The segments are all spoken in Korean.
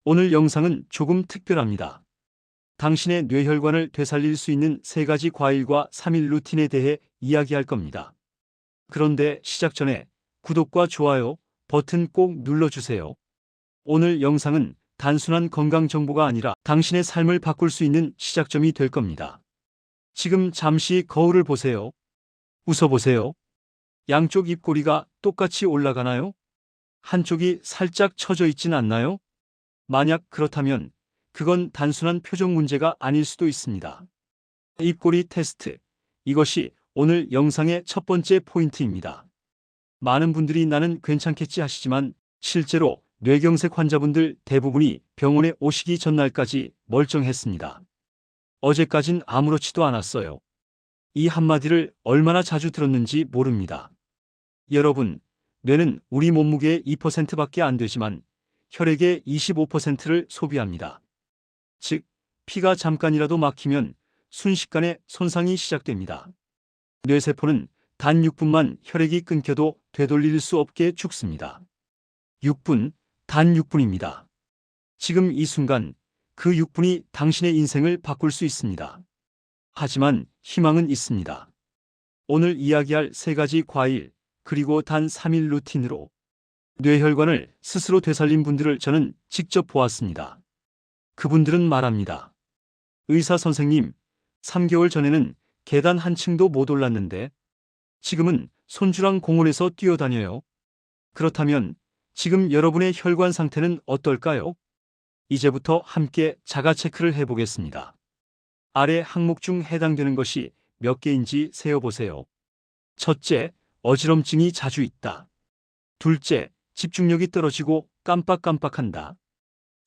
오늘 영상은 조금 특별합니다. 당신의 뇌혈관을 되살릴 수 있는 3가지 과일과 3일 루틴에 대해 이야기할 겁니다. 그런데 시작 전에 구독과 좋아요 버튼 꼭 눌러주세요. 오늘 영상은 단순한 건강 정보가 아니라 당신의 삶을 바꿀 수 있는 시작점이 될 겁니다. 지금 잠시 거울을 보세요. 웃어보세요. 양쪽 입꼬리가 똑같이 올라가나요? 한쪽이 살짝 처져 있진 않나요? 만약 그렇다면 그건 단순한 표정 문제가 아닐 수도 있습니다. 입꼬리 테스트. 이것이 오늘 영상의 첫 번째 포인트입니다. 많은 분들이 나는 괜찮겠지 하시지만 실제로 뇌경색 환자분들 대부분이 병원에 오시기 전날까지 멀쩡했습니다. 어제까진 아무렇지도 않았어요. 이 한마디를 얼마나 자주 들었는지 모릅니다. 여러분, 뇌는 우리 몸무게의 2%밖에 안 되지만 혈액의 25%를 소비합니다. 즉, 피가 잠깐이라도 막히면 순식간에 손상이 시작됩니다. 뇌세포는 단 6분만 혈액이 끊겨도 되돌릴 수 없게 죽습니다. 6분, 단 6분입니다. 지금 이 순간 그 6분이 당신의 인생을 바꿀 수 있습니다. 하지만 희망은 있습니다. 오늘 이야기할 3가지 과일, 그리고 단 3일 루틴으로 뇌혈관을 스스로 되살린 분들을 저는 직접 보았습니다. 그분들은 말합니다. 의사 선생님, 3개월 전에는 계단 한 층도 못 올랐는데 지금은 손주랑 공원에서 뛰어다녀요. 그렇다면 지금 여러분의 혈관 상태는 어떨까요? 이제부터 함께 자가 체크를 해보겠습니다. 아래 항목 중 해당되는 것이 몇 개인지 세어보세요. 첫째, 어지럼증이 자주 있다. 둘째, 집중력이 떨어지고 깜빡깜빡한다.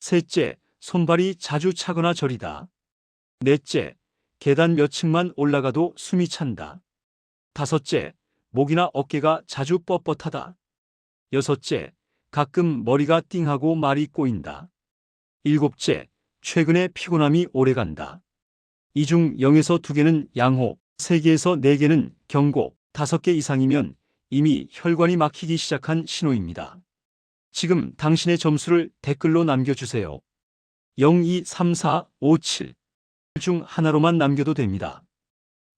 셋째, 손발이 자주 차거나 저리다. 넷째, 계단 몇 층만 올라가도 숨이 찬다. 다섯째, 목이나 어깨가 자주 뻣뻣하다. 여섯째, 가끔 머리가 띵하고 말이 꼬인다. 일곱째, 최근에 피곤함이 오래간다. 이 중 0에서 2개는 양호, 3개에서 4개는 경고, 5개 이상이면 이미 혈관이 막히기 시작한 신호입니다. 지금 당신의 점수를 댓글로 남겨주세요. 0, 2, 3, 4, 5, 7 중 하나로만 남겨도 됩니다.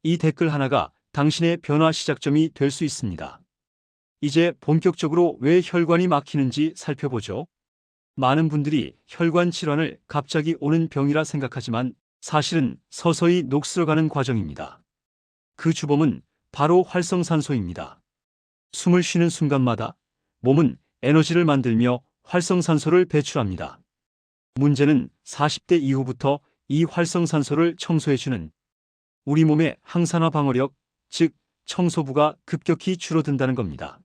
이 댓글 하나가 당신의 변화 시작점이 될 수 있습니다. 이제 본격적으로 왜 혈관이 막히는지 살펴보죠. 많은 분들이 혈관 질환을 갑자기 오는 병이라 생각하지만 사실은 서서히 녹슬어가는 과정입니다. 그 주범은 바로 활성산소입니다. 숨을 쉬는 순간마다 몸은 에너지를 만들며 활성산소를 배출합니다. 문제는 40대 이후부터 이 활성산소를 청소해주는 우리 몸의 항산화 방어력, 즉 청소부가 급격히 줄어든다는 겁니다.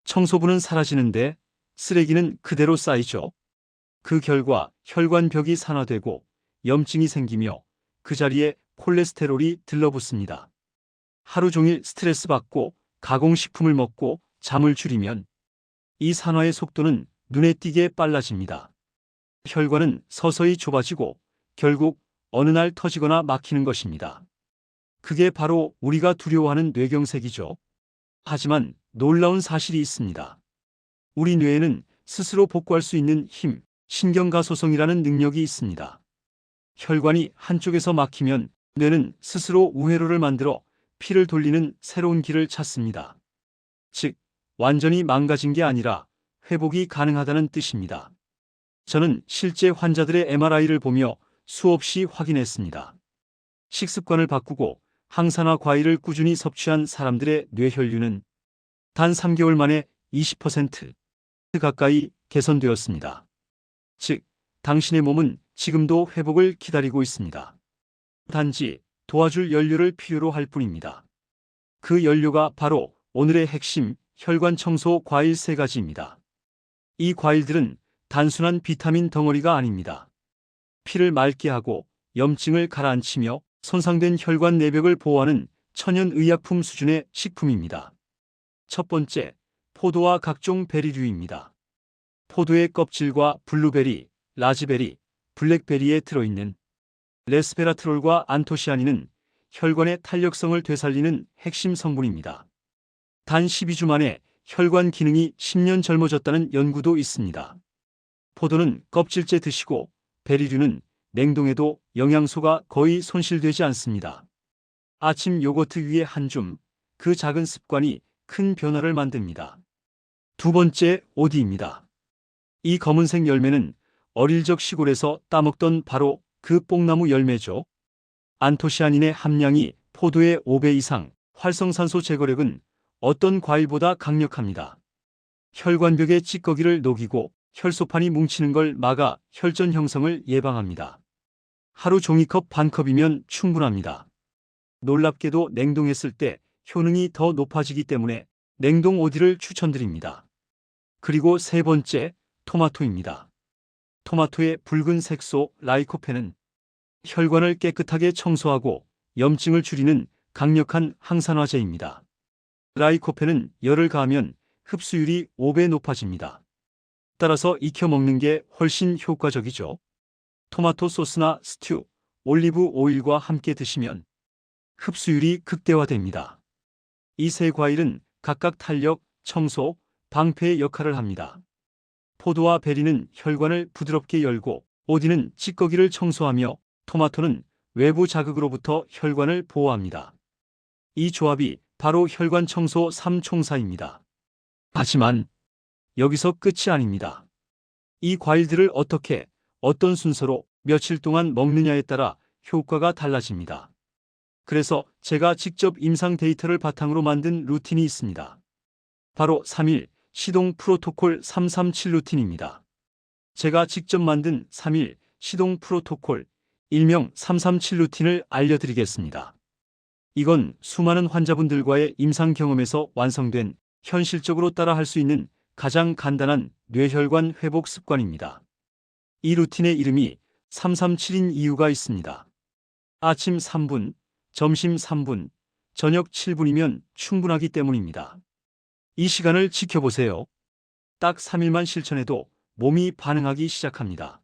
청소부는 사라지는데 쓰레기는 그대로 쌓이죠. 그 결과 혈관벽이 산화되고 염증이 생기며 그 자리에 콜레스테롤이 들러붙습니다. 하루 종일 스트레스 받고 가공식품을 먹고 잠을 줄이면 이 산화의 속도는 눈에 띄게 빨라집니다. 혈관은 서서히 좁아지고 결국 어느 날 터지거나 막히는 것입니다. 그게 바로 우리가 두려워하는 뇌경색이죠. 하지만 놀라운 사실이 있습니다. 우리 뇌에는 스스로 복구할 수 있는 힘, 신경가소성이라는 능력이 있습니다. 혈관이 한쪽에서 막히면 뇌는 스스로 우회로를 만들어 피를 돌리는 새로운 길을 찾습니다. 즉, 완전히 망가진 게 아니라 회복이 가능하다는 뜻입니다. 저는 실제 환자들의 MRI를 보며 수없이 확인했습니다. 식습관을 바꾸고 항산화 과일을 꾸준히 섭취한 사람들의 뇌혈류는 단 3개월 만에 20% 가까이 개선되었습니다. 즉, 당신의 몸은 지금도 회복을 기다리고 있습니다. 단지 도와줄 연료를 필요로 할 뿐입니다. 그 연료가 바로 오늘의 핵심 혈관 청소 과일 3가지입니다. 이 과일들은 단순한 비타민 덩어리가 아닙니다. 피를 맑게 하고 염증을 가라앉히며 손상된 혈관 내벽을 보호하는 천연의약품 수준의 식품입니다. 첫 번째, 포도와 각종 베리류입니다. 포도의 껍질과 블루베리, 라즈베리, 블랙베리에 들어있는 레스베라트롤과 안토시아닌은 혈관의 탄력성을 되살리는 핵심 성분입니다. 단 12주 만에 혈관 기능이 10년 젊어졌다는 연구도 있습니다. 포도는 껍질째 드시고 베리류는 냉동해도 영양소가 거의 손실되지 않습니다. 아침 요거트 위에 한 줌, 그 작은 습관이 큰 변화를 만듭니다. 두 번째, 오디입니다. 이 검은색 열매는 어릴 적 시골에서 따먹던 바로 그 뽕나무 열매죠. 안토시아닌의 함량이 포도의 5배 이상, 활성산소 제거력은 어떤 과일보다 강력합니다. 혈관벽의 찌꺼기를 녹이고 혈소판이 뭉치는 걸 막아 혈전 형성을 예방합니다. 하루 종이컵 반 컵이면 충분합니다. 놀랍게도 냉동했을 때 효능이 더 높아지기 때문에 냉동 오디를 추천드립니다. 그리고 세 번째, 토마토입니다. 토마토의 붉은 색소 라이코펜은 혈관을 깨끗하게 청소하고 염증을 줄이는 강력한 항산화제입니다. 라이코펜은 열을 가하면 흡수율이 5배 높아집니다. 따라서 익혀 먹는 게 훨씬 효과적이죠. 토마토 소스나 스튜, 올리브 오일과 함께 드시면 흡수율이 극대화됩니다. 이 세 과일은 각각 탄력, 청소, 방패의 역할을 합니다. 포도와 베리는 혈관을 부드럽게 열고 오디는 찌꺼기를 청소하며 토마토는 외부 자극으로부터 혈관을 보호합니다. 이 조합이 바로 혈관 청소 3총사입니다. 하지만 여기서 끝이 아닙니다. 이 과일들을 어떻게, 어떤 순서로 며칠 동안 먹느냐에 따라 효과가 달라집니다. 그래서 제가 직접 임상 데이터를 바탕으로 만든 루틴이 있습니다. 바로 3일 시동 프로토콜 337 루틴입니다. 제가 직접 만든 3일 시동 프로토콜, 일명 337 루틴을 알려드리겠습니다. 이건 수많은 환자분들과의 임상 경험에서 완성된 현실적으로 따라할 수 있는 가장 간단한 뇌혈관 회복 습관입니다. 이 루틴의 이름이 337인 이유가 있습니다. 아침 3분, 점심 3분, 저녁 7분이면 충분하기 때문입니다. 이 시간을 지켜보세요. 딱 3일만 실천해도 몸이 반응하기 시작합니다.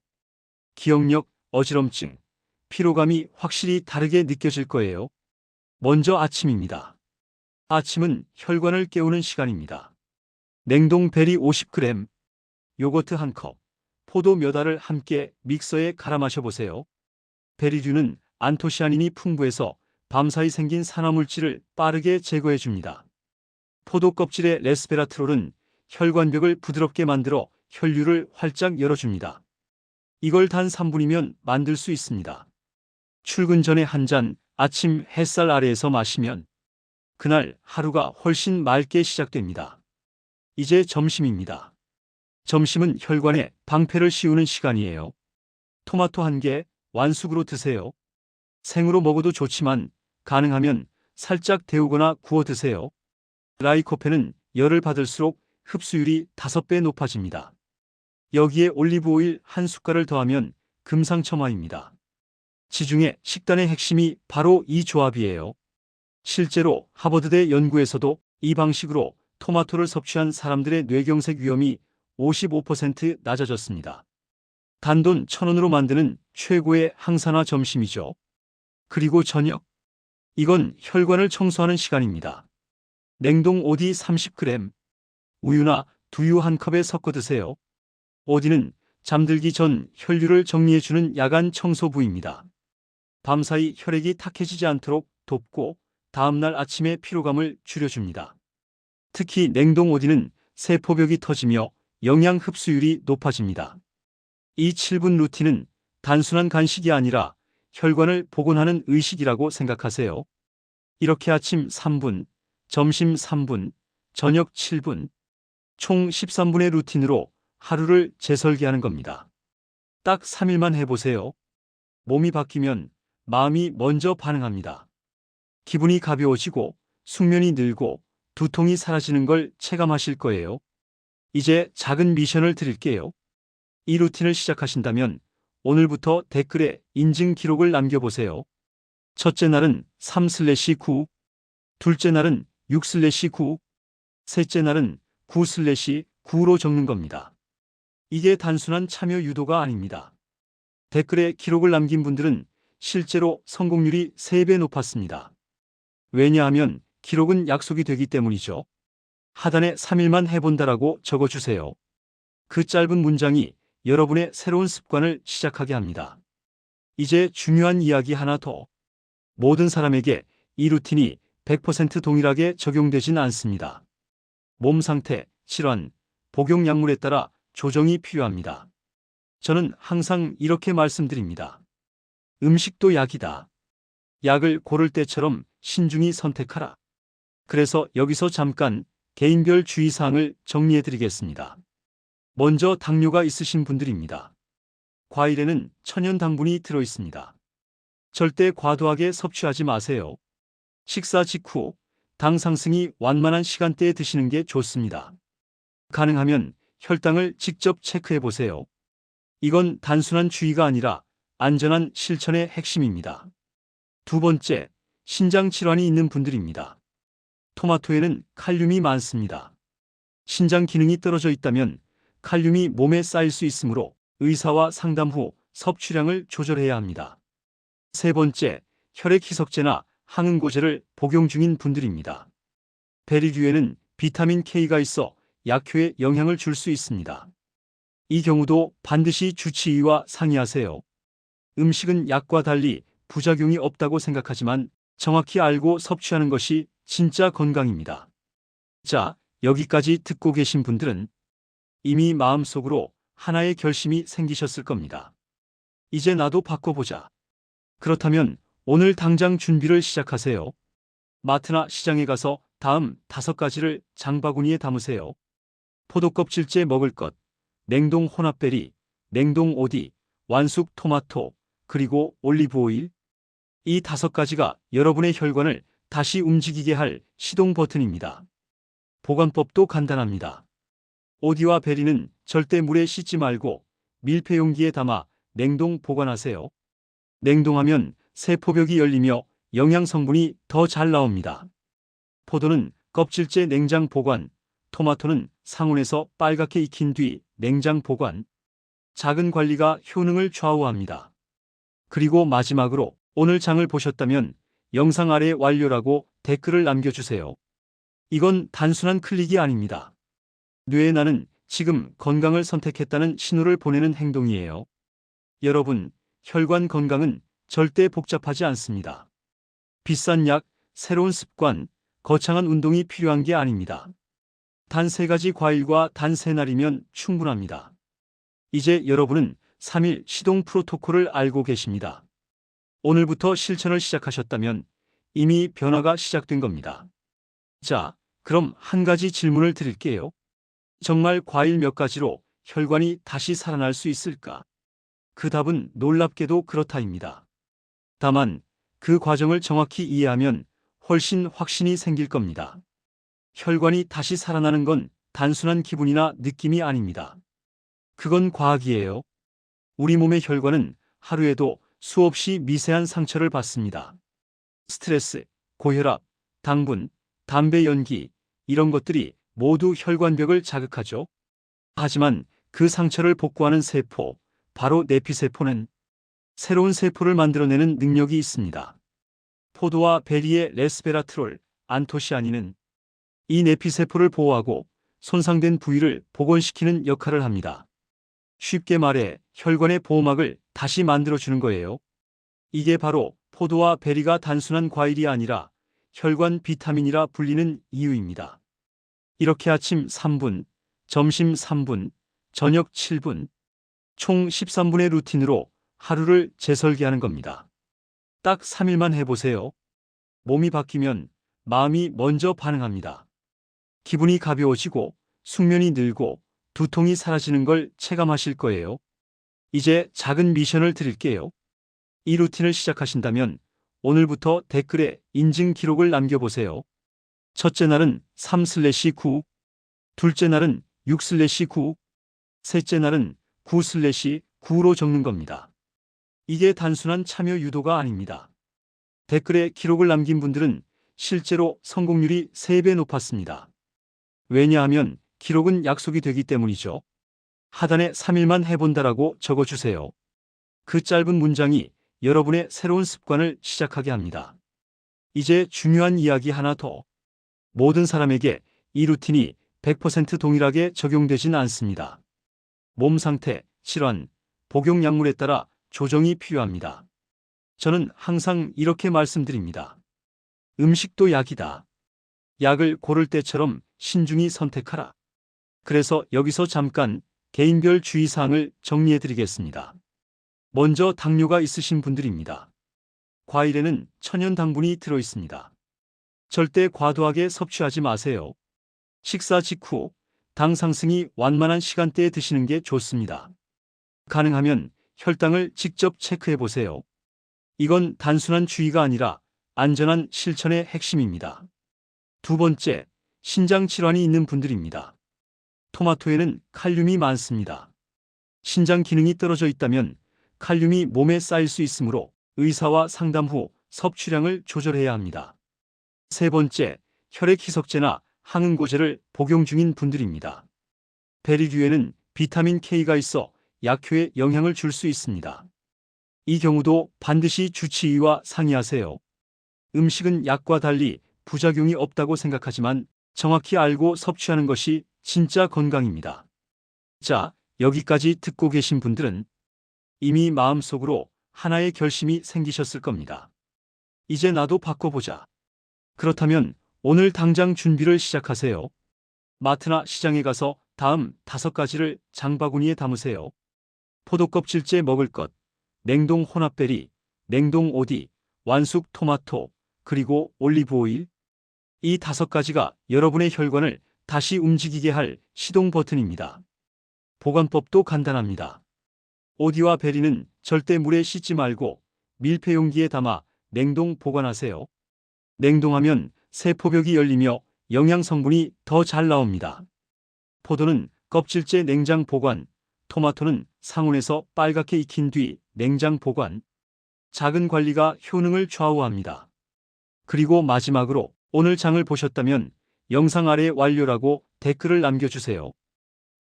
기억력, 어지럼증, 피로감이 확실히 다르게 느껴질 거예요. 먼저 아침입니다. 아침은 혈관을 깨우는 시간입니다. 냉동 베리 50g, 요거트 1컵, 포도 몇 알을 함께 믹서에 갈아 마셔보세요. 베리류는 안토시아닌이 풍부해서 밤사이 생긴 산화물질을 빠르게 제거해줍니다. 포도 껍질의 레스베라트롤은 혈관벽을 부드럽게 만들어 혈류를 활짝 열어줍니다. 이걸 단 3분이면 만들 수 있습니다. 출근 전에 한 잔 아침 햇살 아래에서 마시면 그날 하루가 훨씬 맑게 시작됩니다. 이제 점심입니다. 점심은 혈관에 방패를 씌우는 시간이에요. 토마토 1개 완숙으로 드세요. 생으로 먹어도 좋지만 가능하면 살짝 데우거나 구워 드세요. 라이코펜은 열을 받을수록 흡수율이 5배 높아집니다. 여기에 올리브 오일 1숟갈을 더하면 금상첨화입니다. 지중해 식단의 핵심이 바로 이 조합이에요. 실제로 하버드대 연구에서도 이 방식으로 토마토를 섭취한 사람들의 뇌경색 위험이 55% 낮아졌습니다. 단돈 1,000원으로 만드는 최고의 항산화 점심이죠. 그리고 저녁. 이건 혈관을 청소하는 시간입니다. 냉동 오디 30g, 우유나 두유 1컵에 섞어 드세요. 오디는 잠들기 전 혈류를 정리해주는 야간 청소 부위입니다. 밤사이 혈액이 탁해지지 않도록 돕고 다음날 아침의 피로감을 줄여줍니다. 특히 냉동 오디는 세포벽이 터지며 영양 흡수율이 높아집니다. 이 7분 루틴은 단순한 간식이 아니라 혈관을 복원하는 의식이라고 생각하세요. 이렇게 아침 3분, 점심 3분, 저녁 7분, 총 13분의 루틴으로 하루를 재설계하는 겁니다. 딱 3일만 해보세요. 몸이 바뀌면 마음이 먼저 반응합니다. 기분이 가벼워지고 숙면이 늘고 두통이 사라지는 걸 체감하실 거예요. 이제 작은 미션을 드릴게요. 이 루틴을 시작하신다면 오늘부터 댓글에 인증 기록을 남겨보세요. 첫째 날은 3/9, 둘째 날은 6/9, 셋째 날은 9/9로 적는 겁니다. 이게 단순한 참여 유도가 아닙니다. 댓글에 기록을 남긴 분들은 실제로 성공률이 3배 높았습니다. 왜냐하면 기록은 약속이 되기 때문이죠. 하단에 3일만 해본다라고 적어주세요. 그 짧은 문장이 여러분의 새로운 습관을 시작하게 합니다. 이제 중요한 이야기 하나 더. 모든 사람에게 이 루틴이 100% 동일하게 적용되진 않습니다. 몸 상태, 질환, 복용 약물에 따라 조정이 필요합니다. 저는 항상 이렇게 말씀드립니다. 음식도 약이다. 약을 고를 때처럼 신중히 선택하라. 그래서 여기서 잠깐 개인별 주의사항을 정리해 드리겠습니다. 먼저 당뇨가 있으신 분들입니다. 과일에는 천연 당분이 들어 있습니다. 절대 과도하게 섭취하지 마세요. 식사 직후 당 상승이 완만한 시간대에 드시는 게 좋습니다. 가능하면 혈당을 직접 체크해 보세요. 이건 단순한 주의가 아니라 안전한 실천의 핵심입니다. 두 번째, 신장 질환이 있는 분들입니다. 토마토에는 칼륨이 많습니다. 신장 기능이 떨어져 있다면 칼륨이 몸에 쌓일 수 있으므로 의사와 상담 후 섭취량을 조절해야 합니다. 세 번째, 혈액 희석제나 항응고제를 복용 중인 분들입니다. 베리류에는 비타민 K가 있어 약효에 영향을 줄 수 있습니다. 이 경우도 반드시 주치의와 상의하세요. 음식은 약과 달리 부작용이 없다고 생각하지만 정확히 알고 섭취하는 것이 진짜 건강입니다. 자, 여기까지 듣고 계신 분들은 이미 마음속으로 하나의 결심이 생기셨을 겁니다. 이제 나도 바꿔보자. 그렇다면 오늘 당장 준비를 시작하세요. 마트나 시장에 가서 다음 5가지를 장바구니에 담으세요. 포도 껍질째 먹을 것, 냉동 혼합베리, 냉동 오디, 완숙 토마토, 그리고 올리브 오일. 이 5가지가 여러분의 혈관을 다시 움직이게 할 시동 버튼입니다. 보관법도 간단합니다. 오디와 베리는 절대 물에 씻지 말고 밀폐 용기에 담아 냉동 보관하세요. 냉동하면 세포벽이 열리며 영양 성분이 더 잘 나옵니다. 포도는 껍질째 냉장 보관, 토마토는 상온에서 빨갛게 익힌 뒤 냉장 보관. 작은 관리가 효능을 좌우합니다. 그리고 마지막으로 오늘 장을 보셨다면 영상 아래 완료라고 댓글을 남겨주세요. 이건 단순한 클릭이 아닙니다. 뇌에 나는 지금 건강을 선택했다는 신호를 보내는 행동이에요. 여러분, 혈관 건강은 절대 복잡하지 않습니다. 비싼 약, 새로운 습관, 거창한 운동이 필요한 게 아닙니다. 단 3가지 과일과 단 3날이면 충분합니다. 이제 여러분은 3일 시동 프로토콜을 알고 계십니다. 오늘부터 실천을 시작하셨다면 이미 변화가 시작된 겁니다. 자, 그럼 한 가지 질문을 드릴게요. 정말 과일 몇 가지로 혈관이 다시 살아날 수 있을까? 그 답은 놀랍게도 그렇다입니다. 다만 그 과정을 정확히 이해하면 훨씬 확신이 생길 겁니다. 혈관이 다시 살아나는 건 단순한 기분이나 느낌이 아닙니다. 그건 과학이에요. 우리 몸의 혈관은 하루에도 수없이 미세한 상처를 받습니다. 스트레스, 고혈압, 당분, 담배 연기, 이런 것들이 모두 혈관벽을 자극하죠. 하지만 그 상처를 복구하는 세포, 바로 내피세포는 새로운 세포를 만들어내는 능력이 있습니다. 포도와 베리의 레스베라트롤, 안토시아닌은 이 내피세포를 보호하고 손상된 부위를 복원시키는 역할을 합니다. 쉽게 말해 혈관의 보호막을 다시 만들어주는 거예요. 이게 바로 포도와 베리가 단순한 과일이 아니라 혈관 비타민이라 불리는 이유입니다. 이렇게 아침 3분, 점심 3분, 저녁 7분, 총 13분의 루틴으로 하루를 재설계하는 겁니다. 딱 3일만 해보세요. 몸이 바뀌면 마음이 먼저 반응합니다. 기분이 가벼워지고 숙면이 늘고 두통이 사라지는 걸 체감하실 거예요. 이제 작은 미션을 드릴게요. 이 루틴을 시작하신다면 오늘부터 댓글에 인증 기록을 남겨보세요. 첫째 날은 3/9, 둘째 날은 6/9, 셋째 날은 9/9로 적는 겁니다. 이게 단순한 참여 유도가 아닙니다. 댓글에 기록을 남긴 분들은 실제로 성공률이 3배 높았습니다. 왜냐하면 기록은 약속이 되기 때문이죠. 하단에 3일만 해본다라고 적어주세요. 그 짧은 문장이 여러분의 새로운 습관을 시작하게 합니다. 이제 중요한 이야기 하나 더. 모든 사람에게 이 루틴이 100% 동일하게 적용되진 않습니다. 몸 상태, 질환, 복용 약물에 따라 조정이 필요합니다. 저는 항상 이렇게 말씀드립니다. 음식도 약이다. 약을 고를 때처럼 신중히 선택하라. 그래서 여기서 잠깐 개인별 주의사항을 정리해 드리겠습니다. 먼저 당뇨가 있으신 분들입니다. 과일에는 천연 당분이 들어 있습니다. 절대 과도하게 섭취하지 마세요. 식사 직후 당 상승이 완만한 시간대에 드시는 게 좋습니다. 가능하면 혈당을 직접 체크해 보세요. 이건 단순한 주의가 아니라 안전한 실천의 핵심입니다. 두 번째, 신장 질환이 있는 분들입니다. 토마토에는 칼륨이 많습니다. 신장 기능이 떨어져 있다면 칼륨이 몸에 쌓일 수 있으므로 의사와 상담 후 섭취량을 조절해야 합니다. 세 번째, 혈액 희석제나 항응고제를 복용 중인 분들입니다. 베리류에는 비타민 K가 있어 약효에 영향을 줄 수 있습니다. 이 경우도 반드시 주치의와 상의하세요. 음식은 약과 달리 부작용이 없다고 생각하지만 정확히 알고 섭취하는 것이 진짜 건강입니다. 자, 여기까지 듣고 계신 분들은 이미 마음속으로 하나의 결심이 생기셨을 겁니다. 이제 나도 바꿔보자. 그렇다면 오늘 당장 준비를 시작하세요. 마트나 시장에 가서 다음 5가지를 장바구니에 담으세요. 포도 껍질째 먹을 것, 냉동 혼합베리, 냉동 오디, 완숙 토마토, 그리고 올리브 오일. 이 5가지가 여러분의 혈관을 다시 움직이게 할 시동 버튼입니다. 보관법도 간단합니다. 오디와 베리는 절대 물에 씻지 말고 밀폐 용기에 담아 냉동 보관하세요. 냉동하면 세포벽이 열리며 영양 성분이 더 잘 나옵니다. 포도는 껍질째 냉장 보관, 토마토는 상온에서 빨갛게 익힌 뒤 냉장 보관. 작은 관리가 효능을 좌우합니다. 그리고 마지막으로 오늘 장을 보셨다면 영상 아래 완료라고 댓글을 남겨주세요.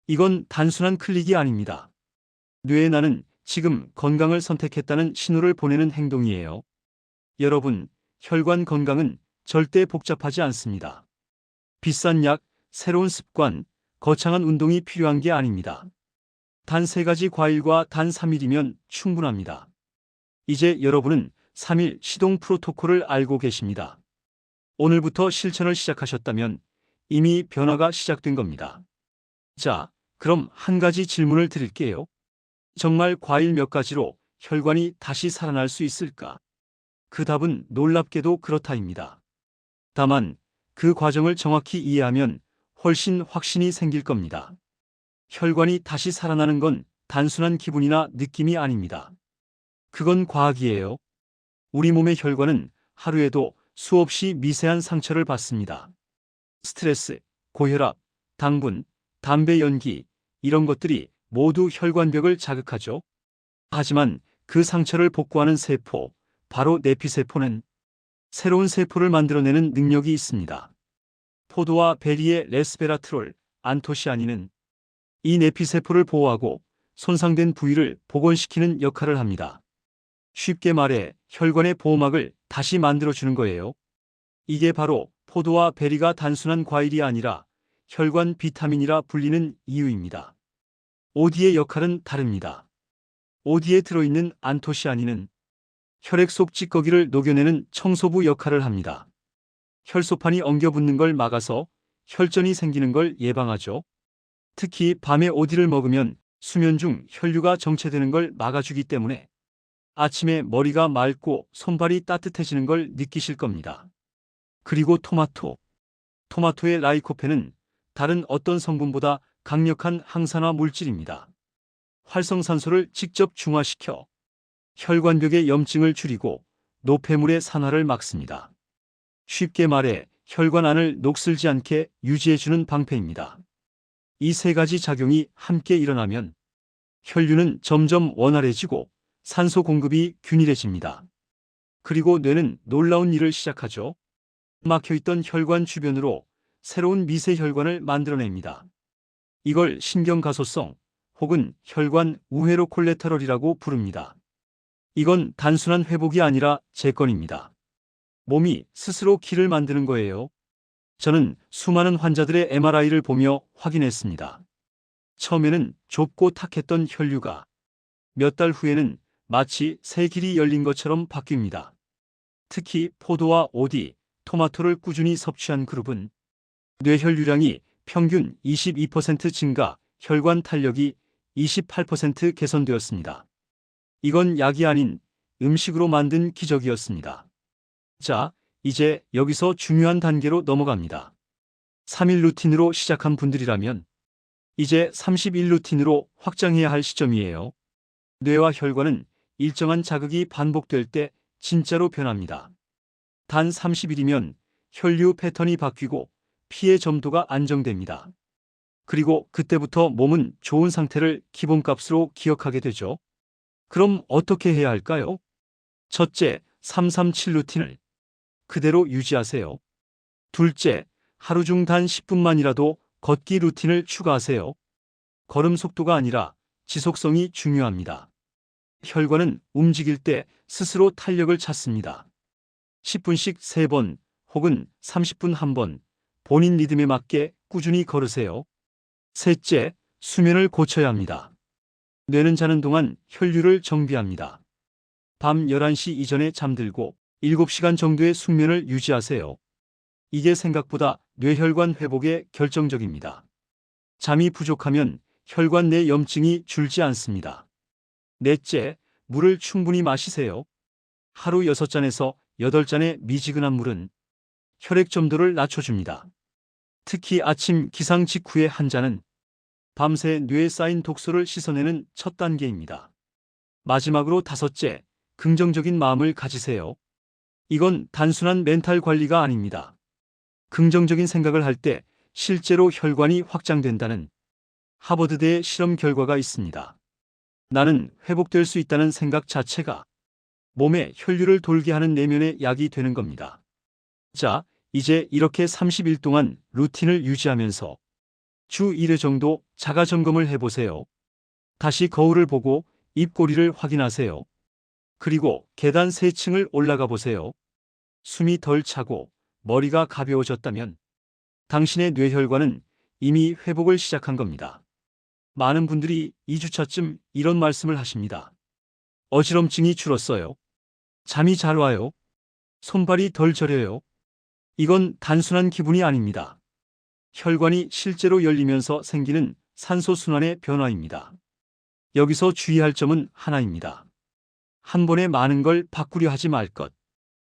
이건 단순한 클릭이 아닙니다. 뇌에 나는 지금 건강을 선택했다는 신호를 보내는 행동이에요. 여러분, 혈관 건강은 절대 복잡하지 않습니다. 비싼 약, 새로운 습관, 거창한 운동이 필요한 게 아닙니다. 단 3가지 과일과 단 3일이면 충분합니다. 이제 여러분은 3일 시동 프로토콜을 알고 계십니다. 오늘부터 실천을 시작하셨다면 이미 변화가 시작된 겁니다. 자, 그럼 한 가지 질문을 드릴게요. 정말 과일 몇 가지로 혈관이 다시 살아날 수 있을까? 그 답은 놀랍게도 그렇다입니다. 다만 그 과정을 정확히 이해하면 훨씬 확신이 생길 겁니다. 혈관이 다시 살아나는 건 단순한 기분이나 느낌이 아닙니다. 그건 과학이에요. 우리 몸의 혈관은 하루에도 수없이 미세한 상처를 받습니다. 스트레스, 고혈압, 당분, 담배 연기, 이런 것들이 모두 혈관벽을 자극하죠. 하지만 그 상처를 복구하는 세포, 바로 내피세포는 새로운 세포를 만들어내는 능력이 있습니다. 포도와 베리의 레스베라트롤, 안토시아닌은 이 내피세포를 보호하고 손상된 부위를 복원시키는 역할을 합니다. 쉽게 말해 혈관의 보호막을 다시 만들어주는 거예요. 이게 바로 포도와 베리가 단순한 과일이 아니라 혈관 비타민이라 불리는 이유입니다. 오디의 역할은 다릅니다. 오디에 들어있는 안토시아닌은 혈액 속 찌꺼기를 녹여내는 청소부 역할을 합니다. 혈소판이 엉겨붙는 걸 막아서 혈전이 생기는 걸 예방하죠. 특히 밤에 오디를 먹으면 수면 중 혈류가 정체되는 걸 막아주기 때문에 아침에 머리가 맑고 손발이 따뜻해지는 걸 느끼실 겁니다. 그리고 토마토의 라이코펜은 다른 어떤 성분보다 강력한 항산화 물질입니다. 활성산소를 직접 중화시켜 혈관벽의 염증을 줄이고 노폐물의 산화를 막습니다. 쉽게 말해 혈관 안을 녹슬지 않게 유지해주는 방패입니다. 이 3가지 작용이 함께 일어나면 혈류는 점점 원활해지고 산소 공급이 균일해집니다. 그리고 뇌는 놀라운 일을 시작하죠. 막혀있던 혈관 주변으로 새로운 미세 혈관을 만들어냅니다. 이걸 신경가소성 혹은 혈관 우회로 콜레테럴이라고 부릅니다. 이건 단순한 회복이 아니라 재건입니다. 몸이 스스로 길을 만드는 거예요. 저는 수많은 환자들의 MRI를 보며 확인했습니다. 처음에는 좁고 탁했던 혈류가 몇 달 후에는 마치 새 길이 열린 것처럼 바뀝니다. 특히 포도와 오디, 토마토를 꾸준히 섭취한 그룹은 뇌혈류량이 평균 22% 증가, 혈관 탄력이 28% 개선되었습니다. 이건 약이 아닌 음식으로 만든 기적이었습니다. 자, 이제 여기서 중요한 단계로 넘어갑니다. 3일 루틴으로 시작한 분들이라면 이제 30일 루틴으로 확장해야 할 시점이에요. 뇌와 혈관은 일정한 자극이 반복될 때 진짜로 변합니다. 단 30일이면 혈류 패턴이 바뀌고 피의 점도가 안정됩니다. 그리고 그때부터 몸은 좋은 상태를 기본값으로 기억하게 되죠. 그럼 어떻게 해야 할까요? 첫째, 337 루틴을 그대로 유지하세요. 둘째, 하루 중 단 10분만이라도 걷기 루틴을 추가하세요. 걸음 속도가 아니라 지속성이 중요합니다. 혈관은 움직일 때 스스로 탄력을 찾습니다. 10분씩 3번 혹은 30분 1번 본인 리듬에 맞게 꾸준히 걸으세요. 셋째, 수면을 고쳐야 합니다. 뇌는 자는 동안 혈류를 정비합니다. 밤 11시 이전에 잠들고 7시간 정도의 숙면을 유지하세요. 이게 생각보다 뇌혈관 회복에 결정적입니다. 잠이 부족하면 혈관 내 염증이 줄지 않습니다. 넷째, 물을 충분히 마시세요. 하루 6잔에서 8잔의 미지근한 물은 혈액 점도를 낮춰줍니다. 특히 아침 기상 직후의 한 잔은 밤새 뇌에 쌓인 독소를 씻어내는 첫 단계입니다. 마지막으로 다섯째, 긍정적인 마음을 가지세요. 이건 단순한 멘탈 관리가 아닙니다. 긍정적인 생각을 할 때 실제로 혈관이 확장된다는 하버드대의 실험 결과가 있습니다. 나는 회복될 수 있다는 생각 자체가 몸에 혈류를 돌게 하는 내면의 약이 되는 겁니다. 자, 이제 이렇게 30일 동안 루틴을 유지하면서 주 1회 정도 자가 점검을 해보세요. 다시 거울을 보고 입꼬리를 확인하세요. 그리고 계단 3층을 올라가 보세요. 숨이 덜 차고 머리가 가벼워졌다면 당신의 뇌혈관은 이미 회복을 시작한 겁니다. 많은 분들이 2주차쯤 이런 말씀을 하십니다. 어지럼증이 줄었어요. 잠이 잘 와요. 손발이 덜 저려요. 이건 단순한 기분이 아닙니다. 혈관이 실제로 열리면서 생기는 산소순환의 변화입니다. 여기서 주의할 점은 하나입니다. 한 번에 많은 걸 바꾸려 하지 말 것.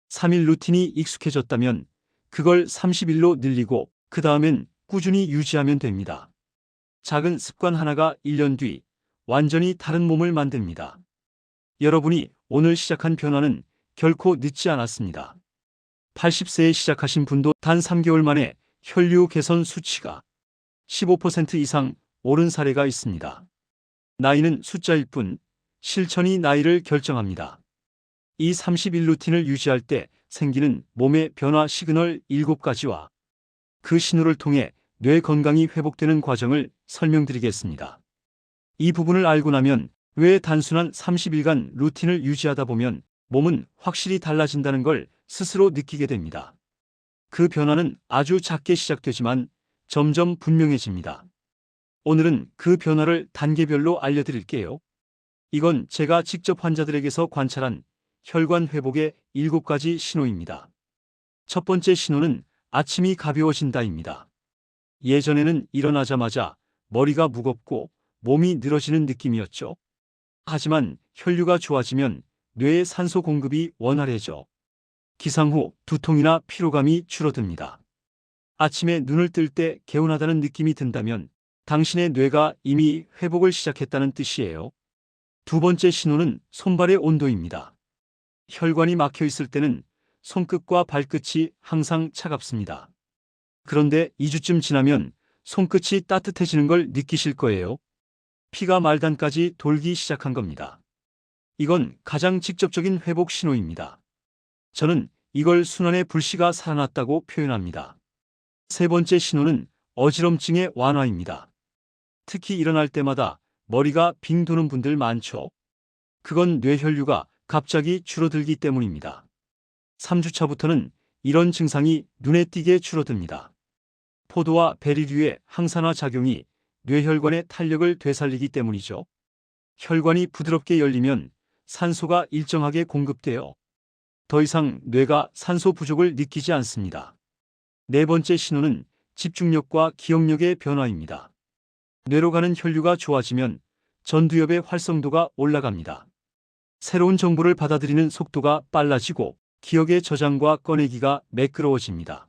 3일 루틴이 익숙해졌다면 그걸 30일로 늘리고 그 다음엔 꾸준히 유지하면 됩니다. 작은 습관 하나가 1년 뒤 완전히 다른 몸을 만듭니다. 여러분이 오늘 시작한 변화는 결코 늦지 않았습니다. 80세에 시작하신 분도 단 3개월 만에 혈류 개선 수치가 15% 이상 오른 사례가 있습니다. 나이는 숫자일 뿐 실천이 나이를 결정합니다. 이 30일 루틴을 유지할 때 생기는 몸의 변화 시그널 7가지와 그 신호를 통해 뇌 건강이 회복되는 과정을 설명드리겠습니다. 이 부분을 알고 나면 왜 단순한 30일간 루틴을 유지하다 보면 몸은 확실히 달라진다는 걸 스스로 느끼게 됩니다. 그 변화는 아주 작게 시작되지만 점점 분명해집니다. 오늘은 그 변화를 단계별로 알려드릴게요. 이건 제가 직접 환자들에게서 관찰한 혈관 회복의 7가지 신호입니다. 첫 번째 신호는 아침이 가벼워진다입니다. 예전에는 일어나자마자 머리가 무겁고 몸이 늘어지는 느낌이었죠. 하지만 혈류가 좋아지면 뇌의 산소 공급이 원활해져 기상 후 두통이나 피로감이 줄어듭니다. 아침에 눈을 뜰 때 개운하다는 느낌이 든다면 당신의 뇌가 이미 회복을 시작했다는 뜻이에요. 두 번째 신호는 손발의 온도입니다. 혈관이 막혀 있을 때는 손끝과 발끝이 항상 차갑습니다. 그런데 2주쯤 지나면 손끝이 따뜻해지는 걸 느끼실 거예요. 피가 말단까지 돌기 시작한 겁니다. 이건 가장 직접적인 회복 신호입니다. 저는 이걸 순환의 불씨가 살아났다고 표현합니다. 세 번째 신호는 어지럼증의 완화입니다. 특히 일어날 때마다 머리가 빙 도는 분들 많죠. 그건 뇌혈류가 갑자기 줄어들기 때문입니다. 3주차부터는 이런 증상이 눈에 띄게 줄어듭니다. 포도와 베리류의 항산화 작용이 뇌혈관의 탄력을 되살리기 때문이죠. 혈관이 부드럽게 열리면 산소가 일정하게 공급되어 더 이상 뇌가 산소 부족을 느끼지 않습니다. 네 번째 신호는 집중력과 기억력의 변화입니다. 뇌로 가는 혈류가 좋아지면 전두엽의 활성도가 올라갑니다. 새로운 정보를 받아들이는 속도가 빨라지고 기억의 저장과 꺼내기가 매끄러워집니다.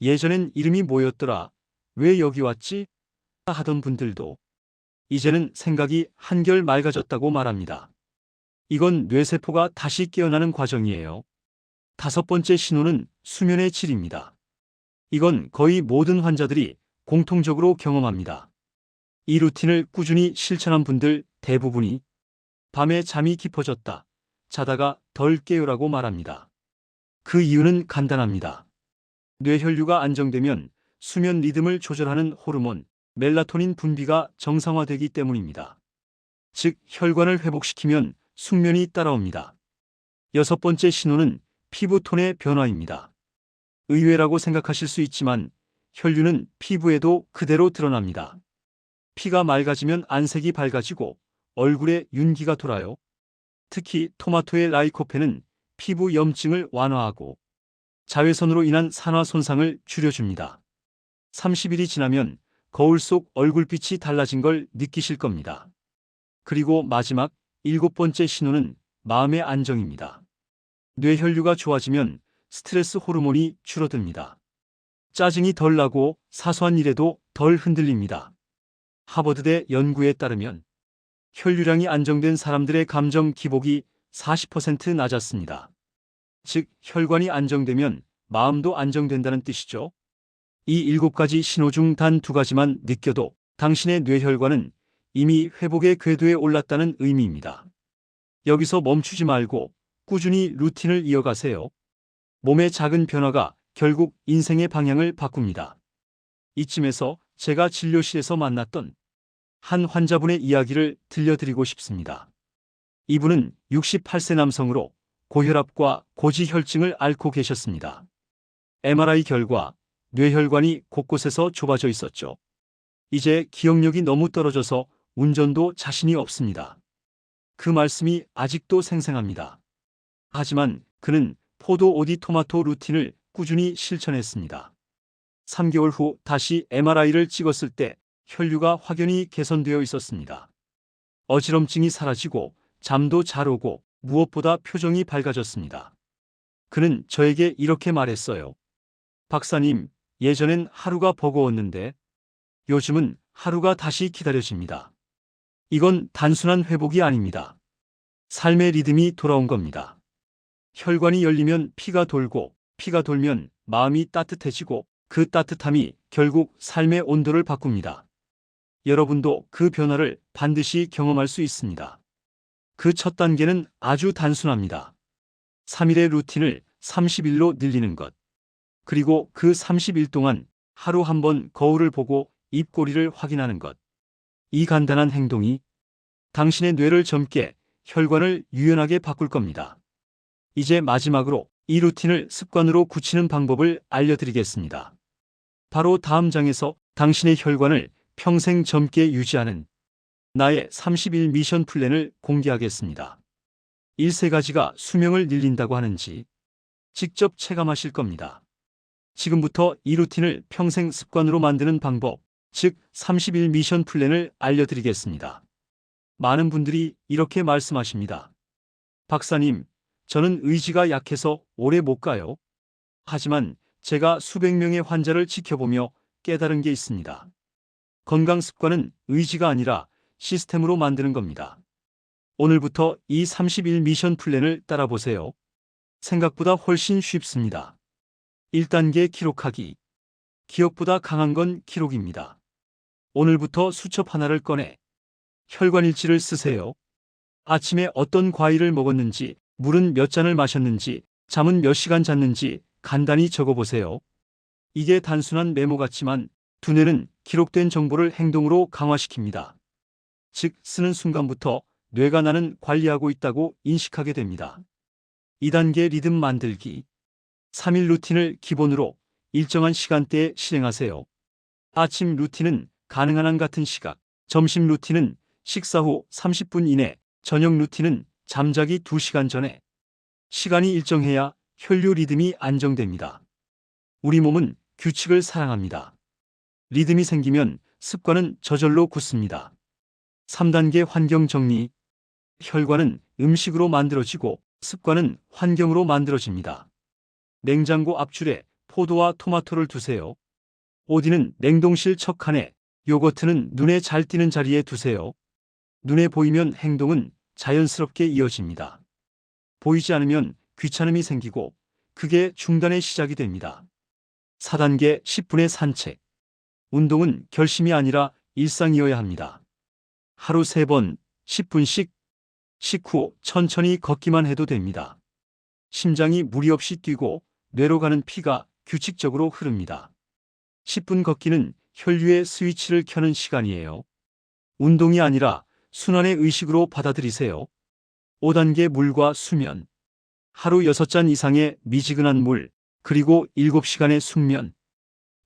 예전엔 이름이 뭐였더라? 왜 여기 왔지? 하던 분들도 이제는 생각이 한결 맑아졌다고 말합니다. 이건 뇌세포가 다시 깨어나는 과정이에요. 다섯 번째 신호는 수면의 질입니다. 이건 거의 모든 환자들이 공통적으로 경험합니다. 이 루틴을 꾸준히 실천한 분들 대부분이 밤에 잠이 깊어졌다, 자다가 덜 깨요라고 말합니다. 그 이유는 간단합니다. 뇌혈류가 안정되면 수면 리듬을 조절하는 호르몬, 멜라토닌 분비가 정상화되기 때문입니다. 즉, 혈관을 회복시키면 숙면이 따라옵니다. 여섯 번째 신호는 피부톤의 변화입니다. 의외라고 생각하실 수 있지만 혈류는 피부에도 그대로 드러납니다. 피가 맑아지면 안색이 밝아지고 얼굴에 윤기가 돌아요. 특히 토마토의 라이코펜은 피부 염증을 완화하고 자외선으로 인한 산화 손상을 줄여줍니다. 30일이 지나면 거울 속 얼굴빛이 달라진 걸 느끼실 겁니다. 그리고 마지막 일곱 번째 신호는 마음의 안정입니다. 뇌혈류가 좋아지면 스트레스 호르몬이 줄어듭니다. 짜증이 덜 나고 사소한 일에도 덜 흔들립니다. 하버드대 연구에 따르면 혈류량이 안정된 사람들의 감정 기복이 40% 낮았습니다. 즉, 혈관이 안정되면 마음도 안정된다는 뜻이죠. 이 7가지 신호 중 단 2가지만 느껴도 당신의 뇌혈관은 이미 회복의 궤도에 올랐다는 의미입니다. 여기서 멈추지 말고 꾸준히 루틴을 이어가세요. 몸의 작은 변화가 결국 인생의 방향을 바꿉니다. 이쯤에서 제가 진료실에서 만났던 한 환자분의 이야기를 들려드리고 싶습니다. 이분은 68세 남성으로 고혈압과 고지혈증을 앓고 계셨습니다. MRI 결과 뇌혈관이 곳곳에서 좁아져 있었죠. 이제 기억력이 너무 떨어져서 운전도 자신이 없습니다. 그 말씀이 아직도 생생합니다. 하지만 그는 포도 오디 토마토 루틴을 꾸준히 실천했습니다. 3개월 후 다시 MRI를 찍었을 때 혈류가 확연히 개선되어 있었습니다. 어지럼증이 사라지고 잠도 잘 오고 무엇보다 표정이 밝아졌습니다. 그는 저에게 이렇게 말했어요. 박사님, 예전엔 하루가 버거웠는데 요즘은 하루가 다시 기다려집니다. 이건 단순한 회복이 아닙니다. 삶의 리듬이 돌아온 겁니다. 혈관이 열리면 피가 돌고 피가 돌면 마음이 따뜻해지고 그 따뜻함이 결국 삶의 온도를 바꿉니다. 여러분도 그 변화를 반드시 경험할 수 있습니다. 그 첫 단계는 아주 단순합니다. 3일의 루틴을 30일로 늘리는 것. 그리고 그 30일 동안 하루 한 번 거울을 보고 입꼬리를 확인하는 것. 이 간단한 행동이 당신의 뇌를 젊게, 혈관을 유연하게 바꿀 겁니다. 이제 마지막으로 이 루틴을 습관으로 굳히는 방법을 알려드리겠습니다. 바로 다음 장에서 당신의 혈관을 평생 젊게 유지하는 나의 30일 미션 플랜을 공개하겠습니다. 3가지가 수명을 늘린다고 하는지 직접 체감하실 겁니다. 지금부터 이 루틴을 평생 습관으로 만드는 방법, 즉 30일 미션 플랜을 알려드리겠습니다. 많은 분들이 이렇게 말씀하십니다. 박사님, 저는 의지가 약해서 오래 못 가요. 하지만 제가 수백 명의 환자를 지켜보며 깨달은 게 있습니다. 건강 습관은 의지가 아니라 시스템으로 만드는 겁니다. 오늘부터 이 30일 미션 플랜을 따라보세요. 생각보다 훨씬 쉽습니다. 1단계 기록하기. 기억보다 강한 건 기록입니다. 오늘부터 수첩 하나를 꺼내 혈관일지를 쓰세요. 아침에 어떤 과일을 먹었는지, 물은 몇 잔을 마셨는지, 잠은 몇 시간 잤는지 간단히 적어보세요. 이게 단순한 메모 같지만 두뇌는 기록된 정보를 행동으로 강화시킵니다. 즉, 쓰는 순간부터 뇌가 나는 관리하고 있다고 인식하게 됩니다. 2단계 리듬 만들기. 3일 루틴을 기본으로 일정한 시간대에 실행하세요. 아침 루틴은 가능한 한 같은 시각. 점심 루틴은 식사 후 30분 이내, 저녁 루틴은 잠자기 2시간 전에. 시간이 일정해야 혈류 리듬이 안정됩니다. 우리 몸은 규칙을 사랑합니다. 리듬이 생기면 습관은 저절로 굳습니다. 3단계 환경 정리. 혈관은 음식으로 만들어지고 습관은 환경으로 만들어집니다. 냉장고 앞줄에 포도와 토마토를 두세요. 오디는 냉동실 척칸에, 요거트는 눈에 잘 띄는 자리에 두세요. 눈에 보이면 행동은 자연스럽게 이어집니다. 보이지 않으면 귀찮음이 생기고 그게 중단의 시작이 됩니다. 4단계 10분의 산책. 운동은 결심이 아니라 일상이어야 합니다. 하루 3번 10분씩 식후 천천히 걷기만 해도 됩니다. 심장이 무리 없이 뛰고 뇌로 가는 피가 규칙적으로 흐릅니다. 10분 걷기는 혈류의 스위치를 켜는 시간이에요. 운동이 아니라 순환의 의식으로 받아들이세요. 5단계 물과 수면. 하루 6잔 이상의 미지근한 물, 그리고 7시간의 숙면.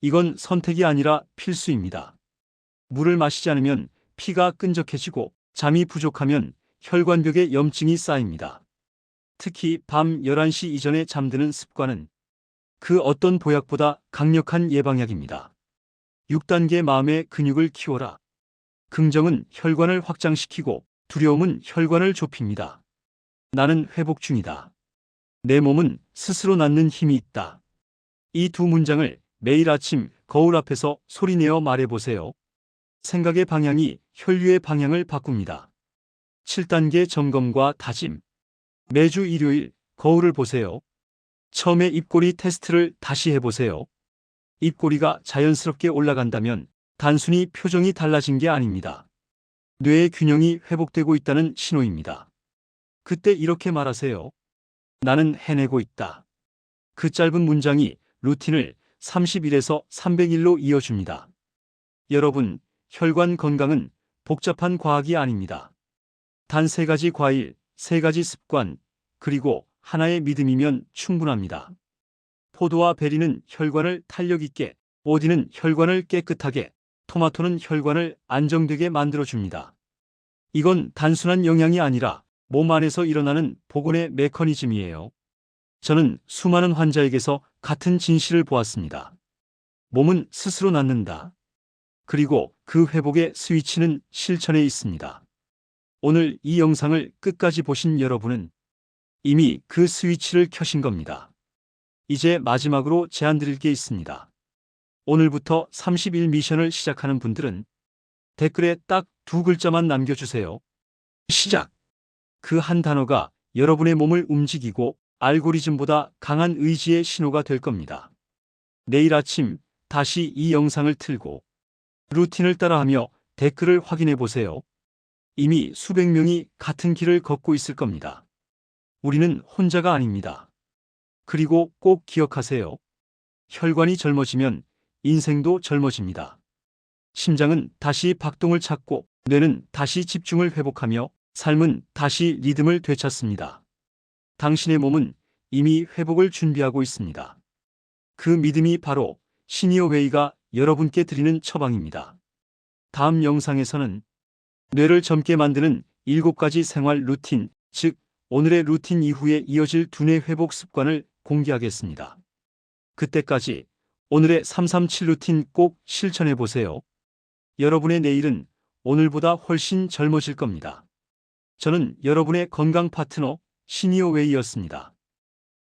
이건 선택이 아니라 필수입니다. 물을 마시지 않으면 피가 끈적해지고 잠이 부족하면 혈관벽에 염증이 쌓입니다. 특히 밤 11시 이전에 잠드는 습관은 그 어떤 보약보다 강력한 예방약입니다. 6단계 마음의 근육을 키워라. 긍정은 혈관을 확장시키고 두려움은 혈관을 좁힙니다. 나는 회복 중이다. 내 몸은 스스로 낫는 힘이 있다. 이 두 문장을 매일 아침 거울 앞에서 소리내어 말해보세요. 생각의 방향이 혈류의 방향을 바꿉니다. 7단계 점검과 다짐. 매주 일요일 거울을 보세요. 처음에 입꼬리 테스트를 다시 해보세요. 입꼬리가 자연스럽게 올라간다면 단순히 표정이 달라진 게 아닙니다. 뇌의 균형이 회복되고 있다는 신호입니다. 그때 이렇게 말하세요. 나는 해내고 있다. 그 짧은 문장이 루틴을 30일에서 300일로 이어줍니다. 여러분, 혈관 건강은 복잡한 과학이 아닙니다. 단 3가지 과일, 3가지 습관, 그리고 하나의 믿음이면 충분합니다. 포도와 베리는 혈관을 탄력 있게, 오디는 혈관을 깨끗하게, 토마토는 혈관을 안정되게 만들어줍니다. 이건 단순한 영양이 아니라 몸 안에서 일어나는 복원의 메커니즘이에요. 저는 수많은 환자에게서 같은 진실을 보았습니다. 몸은 스스로 낫는다. 그리고 그 회복의 스위치는 실천에 있습니다. 오늘 이 영상을 끝까지 보신 여러분은 이미 그 스위치를 켜신 겁니다. 이제 마지막으로 제안드릴 게 있습니다. 오늘부터 30일 미션을 시작하는 분들은 댓글에 딱 2글자만 남겨주세요. 시작! 그 한 단어가 여러분의 몸을 움직이고 알고리즘보다 강한 의지의 신호가 될 겁니다. 내일 아침 다시 이 영상을 틀고 루틴을 따라하며 댓글을 확인해 보세요. 이미 수백 명이 같은 길을 걷고 있을 겁니다. 우리는 혼자가 아닙니다. 그리고 꼭 기억하세요. 혈관이 젊어지면 인생도 젊어집니다. 심장은 다시 박동을 찾고 뇌는 다시 집중을 회복하며 삶은 다시 리듬을 되찾습니다. 당신의 몸은 이미 회복을 준비하고 있습니다. 그 믿음이 바로 시니어 웨이가 여러분께 드리는 처방입니다. 다음 영상에서는 뇌를 젊게 만드는 7가지 생활 루틴, 즉 오늘의 루틴 이후에 이어질 두뇌 회복 습관을 공개하겠습니다. 그때까지 오늘의 337 루틴 꼭 실천해 보세요. 여러분의 내일은 오늘보다 훨씬 젊어질 겁니다. 저는 여러분의 건강 파트너 시니어 웨이였습니다.